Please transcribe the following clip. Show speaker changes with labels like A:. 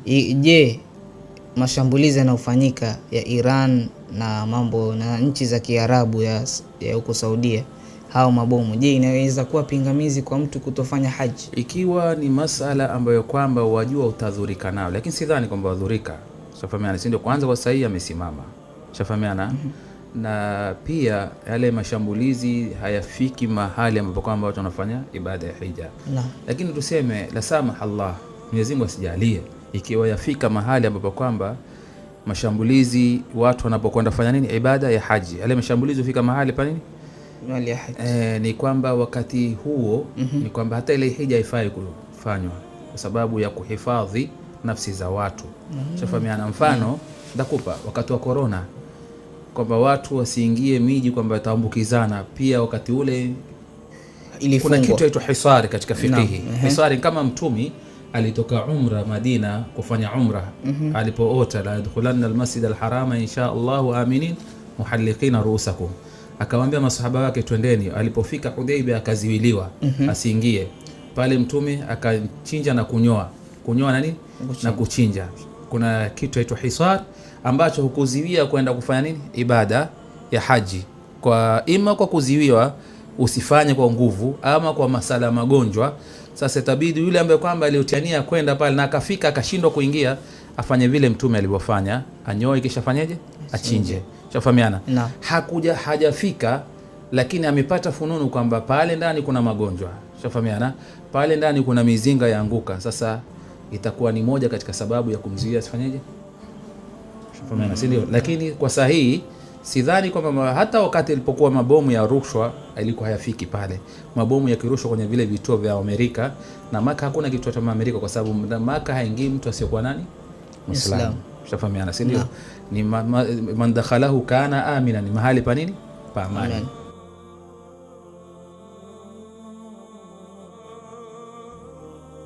A: Je, mashambulizi yanayofanyika ya Iran na mambo na nchi za Kiarabu ya huko Saudia, hao mabomu, je, inaweza kuwa pingamizi kwa mtu kutofanya haji?
B: Ikiwa ni masala ambayo kwamba wajua utadhurika nao, lakini sidhani kwamba wadhurika. Shafahamiana, si ndio? Kwanza kwa sahihi amesimama. Shafahamiana. Na pia yale mashambulizi hayafiki mahali ambapo kwamba watu wanafanya ibada ya hija. Lakini tuseme la samaha Allah, Mwenyezi Mungu asijalie, ikiwa yafika mahali ambapo kwamba mashambulizi watu wanapokwenda kufanya nini, ibada ya haji, yale mashambulizi hufika mahali pa nini, ni kwamba wakati huo ni kwamba hata ile hija haifai kufanywa kwa sababu ya kuhifadhi nafsi za watu. Shafahamiana. Mfano ndakupa wakati wa corona, kwamba watu wasiingie miji kwamba wataambukizana. Pia wakati ule kuna kitu inaitwa hisari katika fikihi. Hisari kama mtumi alitoka umra Madina kufanya umra, alipoota la yadkhulanna almasjid alharama insha Allah aminin muhalliqina ruusakum, akawaambia masahaba wake twendeni. Alipofika Hudaybiyah akaziwiliwa asiingie pale. Mtume akachinja na kunyoa na nini na kuchinja. Kuna kitu inaitwa hisar ambacho hukuziwia kwenda kufanya nini, ibada ya haji, kwa ima kwa kuziwiwa usifanye kwa nguvu, ama kwa masala magonjwa. Sasa itabidi yule ambaye kwamba aliutiania kwenda pale na akafika akashindwa kuingia, afanye vile mtume alivyofanya, anyoe kisha fanyeje, achinje. Shafahamiana. Hajafika lakini amepata fununu kwamba pale ndani kuna magonjwa. Shafahamiana. Pale ndani kuna mizinga yaanguka. Sasa itakuwa ni moja katika sababu ya kumzuia asifanyeje. Shafahamiana, si ndio? Lakini kwa sahihi sidhani kwamba hata wakati ilipokuwa mabomu ya rushwa ilikuwa hayafiki pale. Mabomu yakirushwa kwenye vile vituo vya Amerika na Maka, hakuna kituo cha Amerika kwa sababu Maka haingii mtu asiyokuwa nani, Muislamu. Shafahamiana, si ndio? Ni man dakhalahu kana amina, ni mahali pa nini, pa amani.